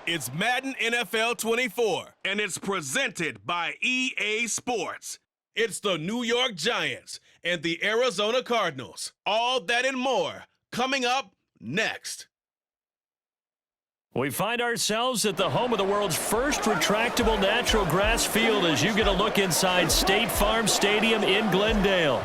It's Madden NFL 24, and it's presented by EA Sports. It's the New York Giants and the Arizona Cardinals. All that and more coming up next. We find ourselves at the home of the world's first retractable natural grass field as you get a look inside State Farm Stadium in Glendale.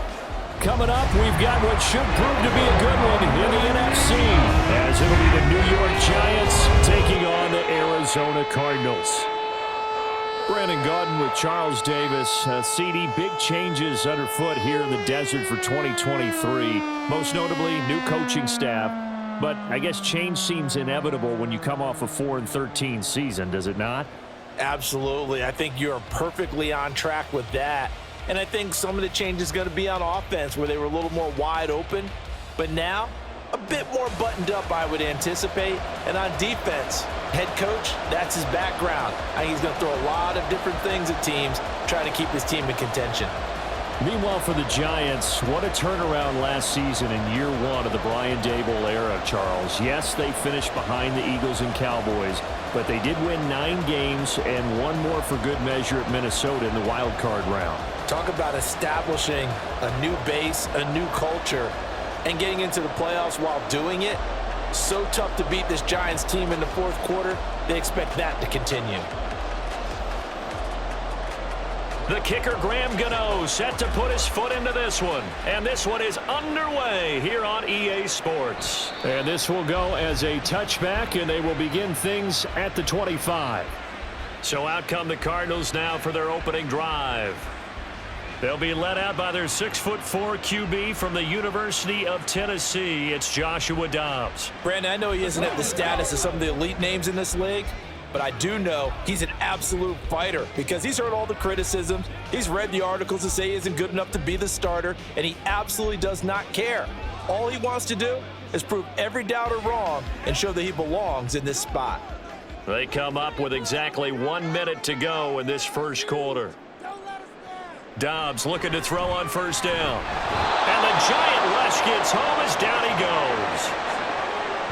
Coming up, we've got what should prove to be a good one in the NFC, as it'll be the New York Giants taking on the Arizona Cardinals. Brandon Gaudin with Charles Davis. CD, big changes underfoot here in the desert for 2023. Most notably, new coaching staff. But I guess change seems inevitable when you come off a 4-13 season, does it not? Absolutely. I think you're perfectly on track with that. And I think some of the change is going to be on offense where they were a little more wide open. But now, a bit more buttoned up, I would anticipate. And on defense, head coach, that's his background. I think he's going to throw a lot of different things at teams, trying to keep his team in contention. Meanwhile, for the Giants, what a turnaround last season in year one of the Brian Daboll era, Charles. Yes, they finished behind the Eagles and Cowboys, but they did win 9 games and one more for good measure at Minnesota in the wild card round. Talk about establishing a new base, a new culture, and getting into the playoffs while doing it. So tough to beat this Giants team in the fourth quarter. They expect that to continue. The kicker, Graham Gano, set to put his foot into this one. And this one is underway here on EA Sports. And this will go as a touchback, and they will begin things at the 25. So out come the Cardinals now for their opening drive. They'll be led out by their 6'4" QB from the University of Tennessee. It's Joshua Dobbs. Brandon, I know he isn't at the status of some of the elite names in this league, but I do know he's an absolute fighter because he's heard all the criticisms. He's read the articles that say he isn't good enough to be the starter, and he absolutely does not care. All he wants to do is prove every doubter wrong and show that he belongs in this spot. They come up with exactly 1 minute to go in this first quarter. Dobbs looking to throw on first down. And the giant rush gets home as down he goes.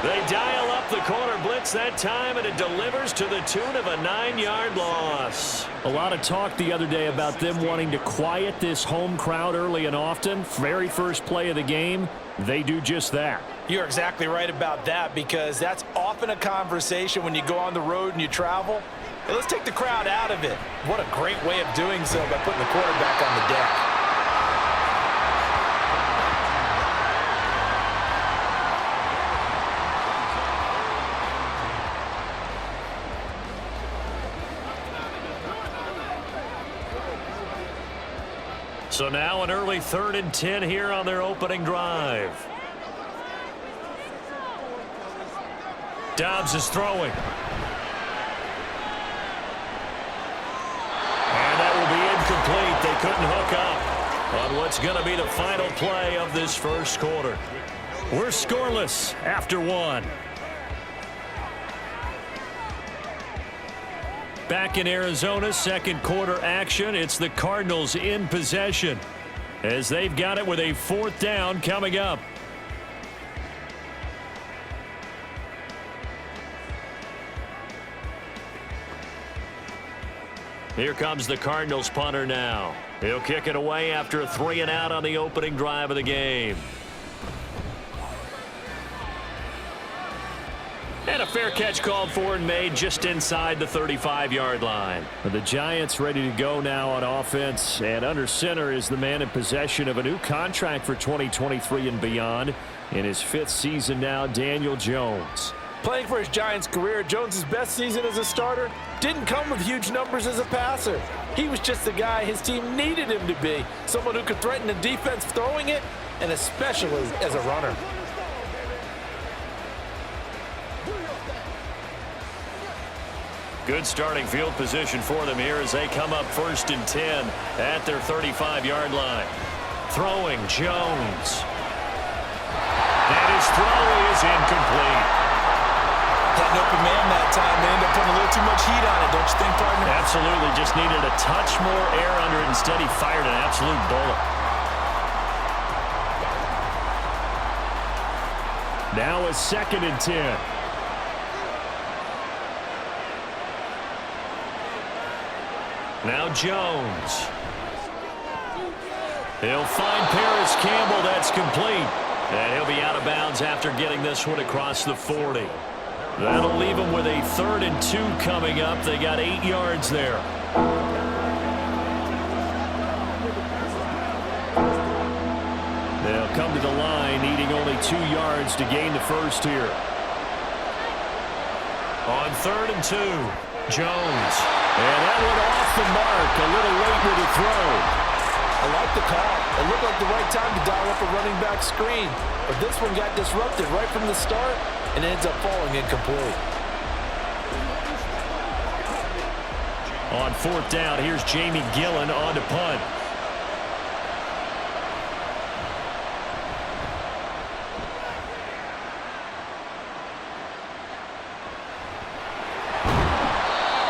They dial up the corner blitz that time, and it delivers to the tune of a 9-yard loss. A lot of talk the other day about them wanting to quiet this home crowd early and often. Very first play of the game, they do just that. You're exactly right about that because that's often a conversation when you go on the road and you travel. Hey, let's take the crowd out of it. What a great way of doing so by putting the quarterback on the deck. So now an early 3rd and 10 here on their opening drive. Dobbs is throwing. And that will be incomplete. They couldn't hook up on what's going to be the final play of this first quarter. We're scoreless after 1. Back in Arizona, second quarter action. It's the Cardinals in possession as they've got it with a 4th down coming up. Here comes the Cardinals punter now. He'll kick it away after a 3-and-out on the opening drive of the game. And a fair catch called for and made just inside the 35-yard line. The Giants ready to go now on offense, and under center is the man in possession of a new contract for 2023 and beyond. In his 5th season now, Daniel Jones. Playing for his Giants career, Jones' best season as a starter didn't come with huge numbers as a passer. He was just the guy his team needed him to be, someone who could threaten the defense throwing it, and especially as a runner. Good starting field position for them here as they come up 1st and 10 at their 35-yard line. Throwing, Jones. And his throw is incomplete. Had an open man that time. They ended up putting a little too much heat on it, don't you think, partner? Absolutely. Just needed a touch more air under it. Instead, he fired an absolute bullet. Now a 2nd and 10. Now Jones. He'll find Paris Campbell. That's complete. And he'll be out of bounds after getting this one across the 40. That'll leave him with a 3rd and 2 coming up. They got 8 yards there. They'll come to the line needing only 2 yards to gain the first here. On 3rd and 2, Jones. And that one off the mark. A little late with the throw. I like the call. It looked like the right time to dial up a running back screen. But this one got disrupted right from the start and ends up falling incomplete. On 4th down, here's Jamie Gillen on to punt.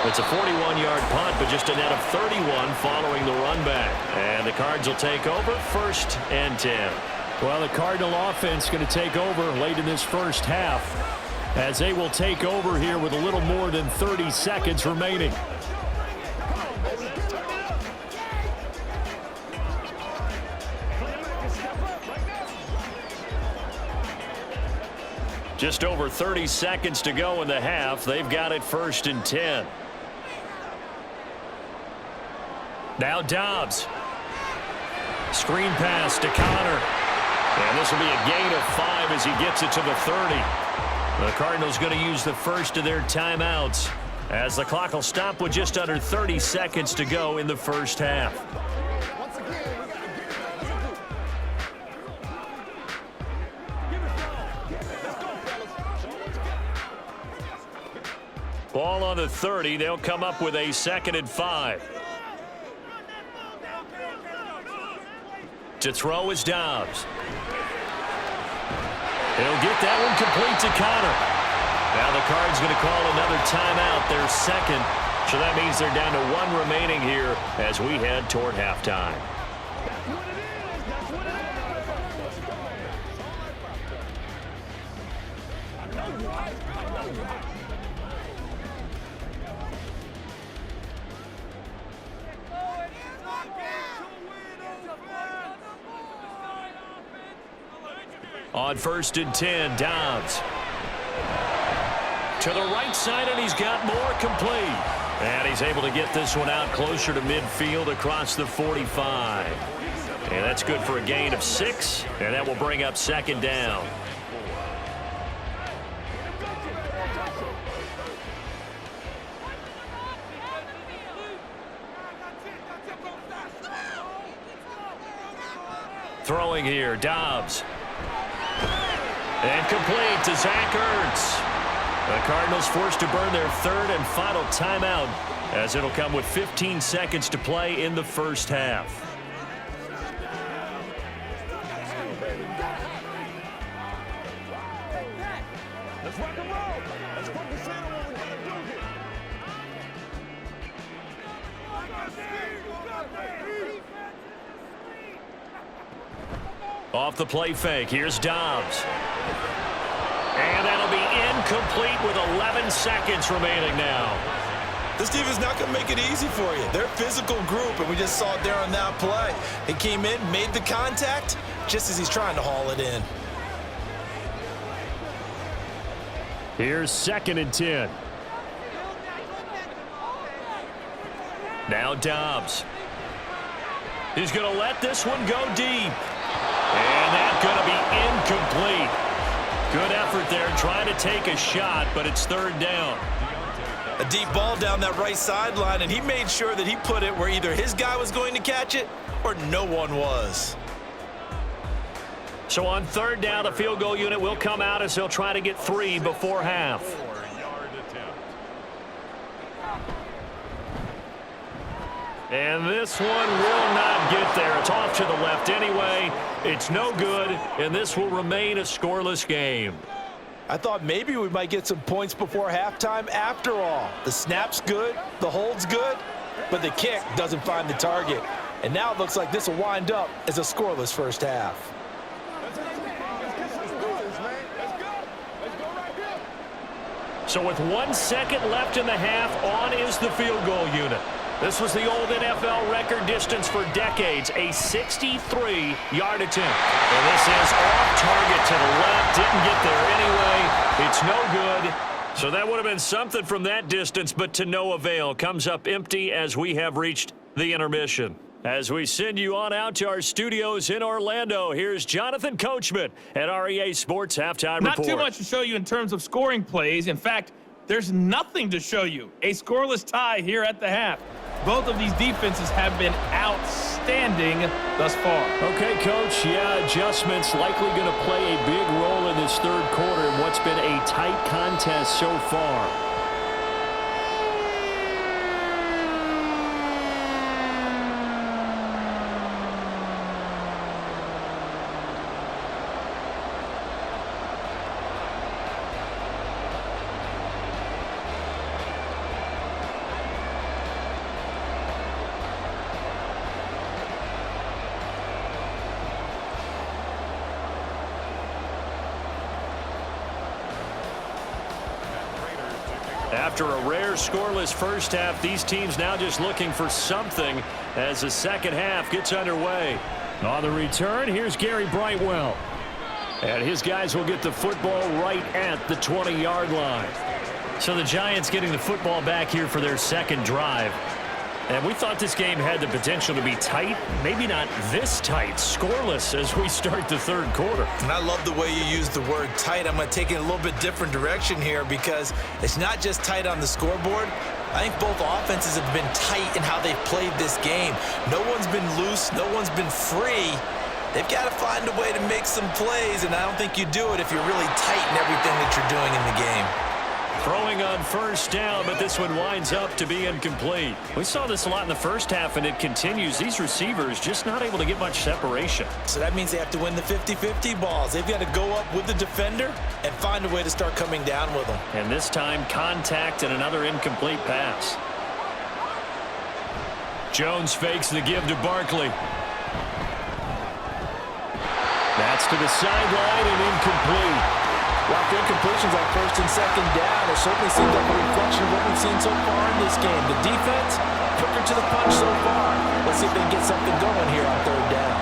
It's a 41-yard punt, but just a net of 31 following the run back. And the Cards will take over 1st and 10. Well, the Cardinal offense going to take over late in this first half as they will take over here with a little more than 30 seconds remaining. Just over 30 seconds to go in the half. They've got it 1st and 10. Now Dobbs. Screen pass to Connor. And this will be a gain of 5 as he gets it to the 30. The Cardinals going to use the first of their timeouts as the clock will stop with just under 30 seconds to go in the first half. Ball on the 30. They'll come up with a 2nd and 5. To throw is Dobbs. He'll get that one complete to Connor. Now the Cards going to call another timeout, their 2nd. So that means they're down to 1 remaining here as we head toward halftime. On 1st and 10, Dobbs. To the right side, and he's got more complete. And he's able to get this one out closer to midfield across the 45. And that's good for a gain of 6, and that will bring up 2nd down. Throwing here, Dobbs. And complete to Zach Ertz. The Cardinals forced to burn their 3rd and final timeout as it'll come with 15 seconds to play in the first half. Let's rock and roll. Let's focus in on what we gotta do here. Off the play fake, here's Dobbs. And that'll be incomplete with 11 seconds remaining now. This defense not going to make it easy for you. They're a physical group, and we just saw it there on that play. He came in, made the contact, just as he's trying to haul it in. Here's 2nd and 10. Now Dobbs. He's going to let this one go deep. And that's going to be incomplete. Good effort there, trying to take a shot, but it's 3rd down. A deep ball down that right sideline, and he made sure that he put it where either his guy was going to catch it or no one was. So on 3rd down, the field goal unit will come out as they'll try to get 3 before half. And this one will not get there. It's off to the left anyway. It's no good, and this will remain a scoreless game. I thought maybe we might get some points before halftime. After all, the snap's good, the hold's good, but the kick doesn't find the target. And now it looks like this will wind up as a scoreless first half. So with 1 second left in the half, on is the field goal unit. This was the old NFL record distance for decades, a 63-yard attempt. And this is off target to the left. Didn't get there anyway. It's no good. So that would have been something from that distance, but to no avail. Comes up empty as we have reached the intermission. As we send you on out to our studios in Orlando, here's Jonathan Coachman at REA Sports Halftime Report. Not too much to show you in terms of scoring plays. In fact, there's nothing to show you. A scoreless tie here at the half. Both of these defenses have been outstanding thus far. Okay, Coach, yeah, adjustments likely going to play a big role in this third quarter in what's been a tight contest so far. After a rare scoreless first half, these teams now just looking for something as the second half gets underway. On the return, here's Gary Brightwell. And his guys will get the football right at the 20-yard line. So the Giants getting the football back here for their second drive. And we thought this game had the potential to be tight, maybe not this tight, scoreless as we start the third quarter. And I love the way you use the word tight. I'm going to take it a little bit different direction here because it's not just tight on the scoreboard. I think both offenses have been tight in how they've played this game. No one's been loose. No one's been free. They've got to find a way to make some plays, and I don't think you do it if you're really tight in everything that you're doing in the game. Throwing on first down, but this one winds up to be incomplete. We saw this a lot in the first half, and it continues. These receivers just not able to get much separation. So that means they have to win the 50-50 balls. They've got to go up with the defender and find a way to start coming down with them. And this time, contact and another incomplete pass. Jones fakes the give to Barkley. That's to the sideline and incomplete. Well, for incompletions on first and second down, it certainly seems like a reflection of what we've seen so far in this game. The defense, quicker to the punch so far. Let's see if they can get something going here on third down.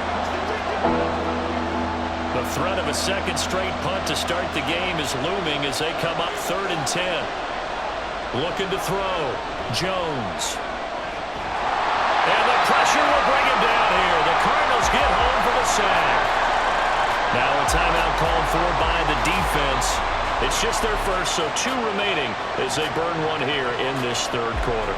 The threat of a second straight punt to start the game is looming as they come up 3rd and 10. Looking to throw. Jones. And the pressure will bring him down here. The Cardinals get home for the sack. Now a timeout called for by the defense. It's just their first, so 2 remaining as they burn one here in this third quarter.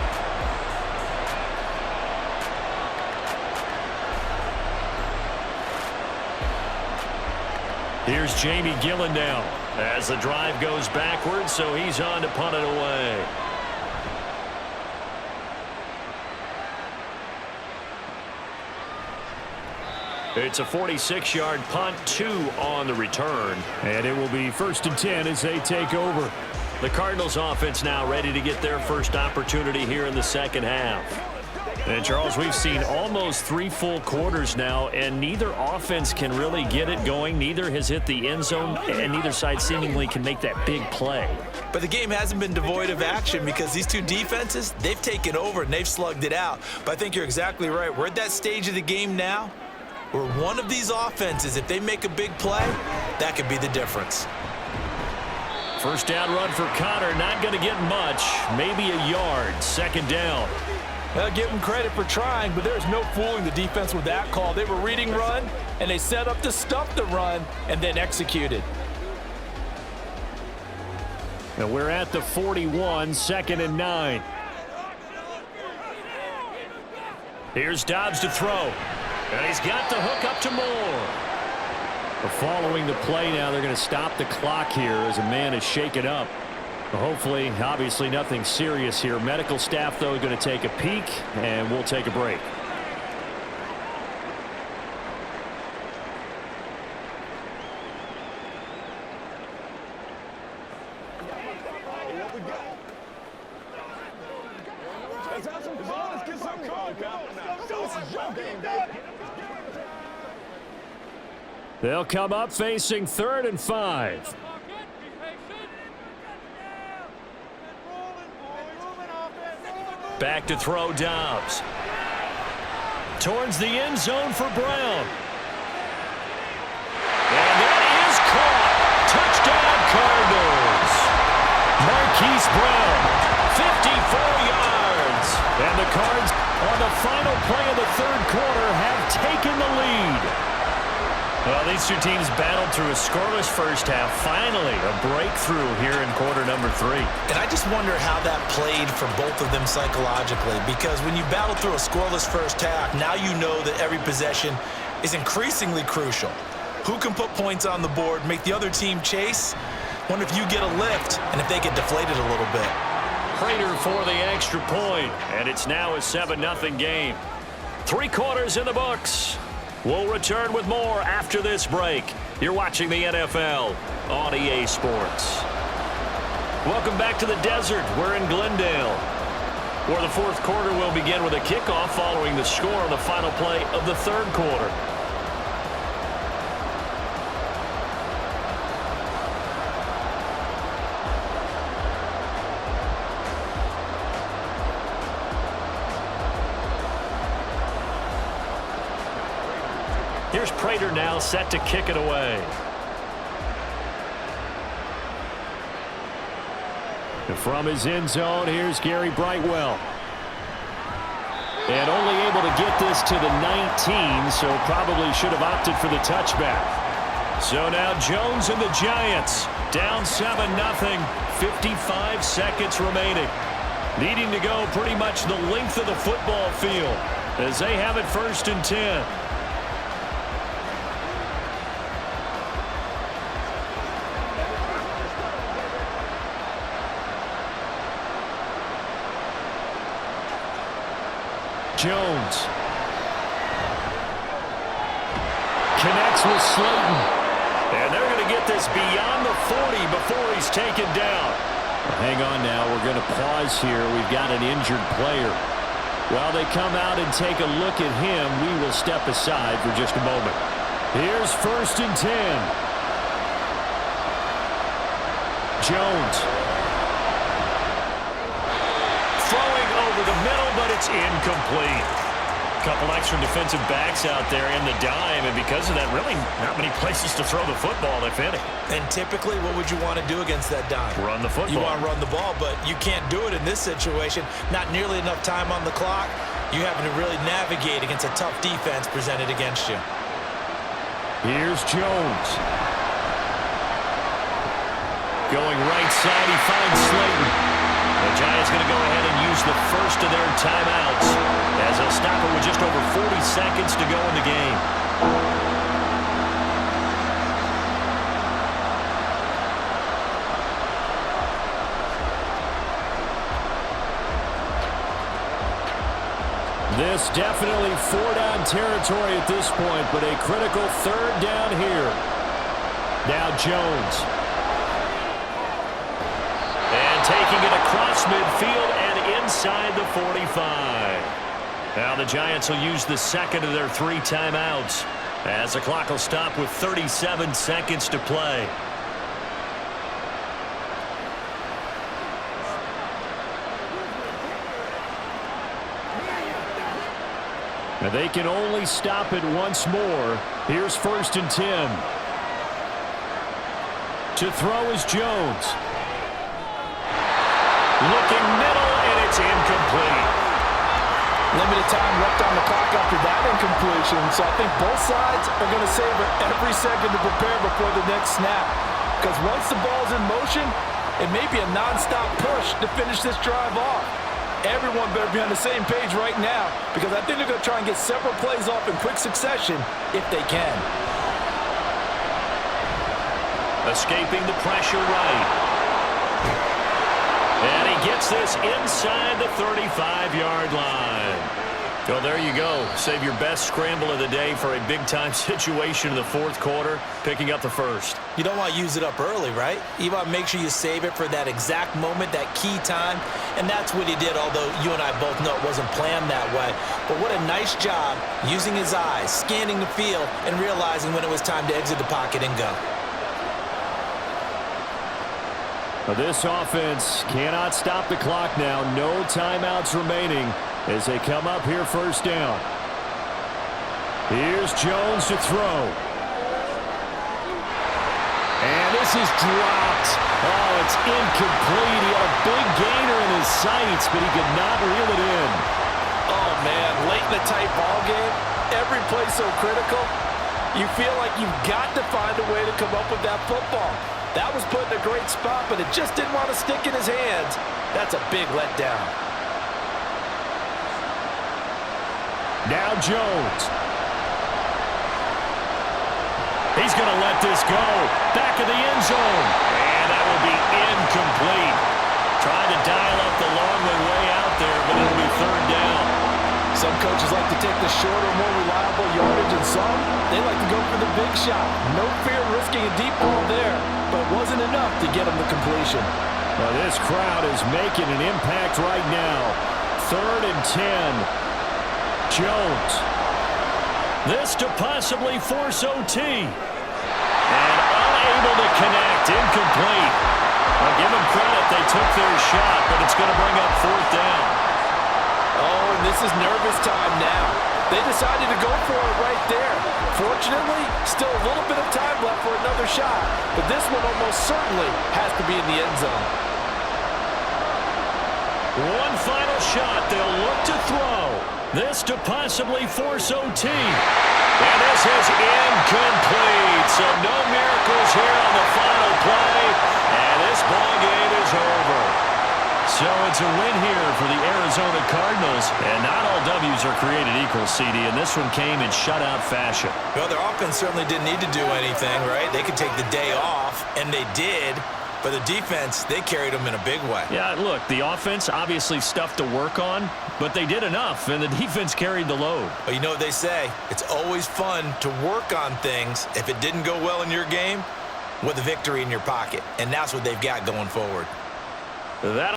Here's Jamie Gillen now as the drive goes backwards, so he's on to punt it away. It's a 46-yard punt, 2 on the return. And it will be 1st and 10 as they take over. The Cardinals offense now ready to get their first opportunity here in the second half. And, Charles, we've seen almost 3 full quarters now, and neither offense can really get it going. Neither has hit the end zone, and neither side seemingly can make that big play. But the game hasn't been devoid of action because these two defenses, they've taken over and they've slugged it out. But I think you're exactly right. We're at that stage of the game now where one of these offenses, if they make a big play, that could be the difference. First down run for Connor, not going to get much, maybe a yard. 2nd down. I'll give them credit for trying, but there's no fooling the defense with that call. They were reading run, and they set up to stuff the run and then executed. And we're at the 41, 2nd and 9. Here's Dobbs to throw. And he's got the hook up to Moore. Following the play now, they're going to stop the clock here as a man is shaken up. Hopefully, obviously nothing serious here. Medical staff, though, going to take a peek, and we'll take a break. They'll come up facing 3rd and 5. Back to throw Dobbs. Towards the end zone for Brown. And that is caught. Touchdown, Cardinals. Marquise Brown, 54 yards. And the Cards, on the final play of the third quarter, have taken the lead. Well, these two teams battled through a scoreless first half. Finally, a breakthrough here in quarter number 3. And I just wonder how that played for both of them psychologically, because when you battle through a scoreless first half, now you know that every possession is increasingly crucial. Who can put points on the board, make the other team chase? Wonder if you get a lift and if they get deflated a little bit. Prater for the extra point, and it's now a 7-0 game. 3 quarters in the books. We'll return with more after this break. You're watching the NFL on EA Sports. Welcome back to the desert. We're in Glendale, where the fourth quarter will begin with a kickoff following the score on the final play of the third quarter. Here's Prater now set to kick it away. And from his end zone, here's Gary Brightwell. And only able to get this to the 19, so probably should have opted for the touchback. So now Jones and the Giants down 7-0, 55 seconds remaining. Needing to go pretty much the length of the football field as they have it 1st and 10. Jones connects with Slayton. And they're going to get this beyond the 40 before he's taken down. Hang on now. We're going to pause here. We've got an injured player. While they come out and take a look at him, we will step aside for just a moment. Here's 1st and 10. Jones. Throwing over the middle, but it's incomplete. A couple extra defensive backs out there in the dime, and because of that, really not many places to throw the football, if any. And typically, what would you want to do against that dime? Run the football. You want to run the ball, but you can't do it in this situation. Not nearly enough time on the clock. You having to really navigate against a tough defense presented against you. Here's Jones. Going right side, he finds Slayton. The Giants going to go ahead and use the first of their timeouts as they'll stop it with just over 40 seconds to go in the game. This definitely 4-down territory at this point, but a critical 3rd down here. Now Jones. And taking it across midfield and inside the 45. Now the Giants will use the second of their 3 timeouts as the clock will stop with 37 seconds to play. And they can only stop it once more. Here's 1st and 10. To throw is Jones. Looking middle, and it's incomplete. Limited time left on the clock after that incompletion, so I think both sides are going to savor every second to prepare before the next snap. Because once the ball's in motion, it may be a non-stop push to finish this drive off. Everyone better be on the same page right now, because I think they're going to try and get several plays off in quick succession if they can. Escaping the pressure right. And he gets this inside the 35-yard line. So there you go. Save your best scramble of the day for a big-time situation in the fourth quarter, picking up the first. You don't want to use it up early, right? You want to make sure you save it for that exact moment, that key time, and that's what he did, although you and I both know it wasn't planned that way. But what a nice job using his eyes, scanning the field, and realizing when it was time to exit the pocket and go. This offense cannot stop the clock now. No timeouts remaining as they come up here first down. Here's Jones to throw. And this is dropped. Oh, it's incomplete. He had a big gainer in his sights, but he could not reel it in. Oh, man, late in a tight ball game, every play so critical, you feel like you've got to find a way to come up with that football. That was put in a great spot, but it just didn't want to stick in his hands. That's a big letdown. Now Jones. He's going to let this go. Back of the end zone. And that will be incomplete. Trying to dial up the long way out there, but it'll be third down. Some coaches like to take the shorter, more reliable yardage, and some, they like to go for the big shot. No fear risking a deep ball there, but it wasn't enough to get him the completion. Now this crowd is making an impact right now. 3rd and 10. Jones. This to possibly force OT. And unable to connect. Incomplete. I'll give them credit. They took their shot, but it's going to bring up 4th down. Oh, and this is nervous time now. They decided to go for it right there. Fortunately, still a little bit of time left for another shot, but this one almost certainly has to be in the end zone. One final shot. They'll look to throw. This to possibly force OT. And this is incomplete. So no miracles here on the final play. And this ball game is over. So it's a win here for the Arizona Cardinals. And not all W's are created equal, CD. And this one came in shutout fashion. Well, their offense certainly didn't need to do anything, right? They could take the day off, and they did. But the defense, they carried them in a big way. Yeah, look, the offense obviously stuff to work on, but they did enough, and the defense carried the load. Well, you know what they say. It's always fun to work on things if it didn't go well in your game with a victory in your pocket. And that's what they've got going forward. That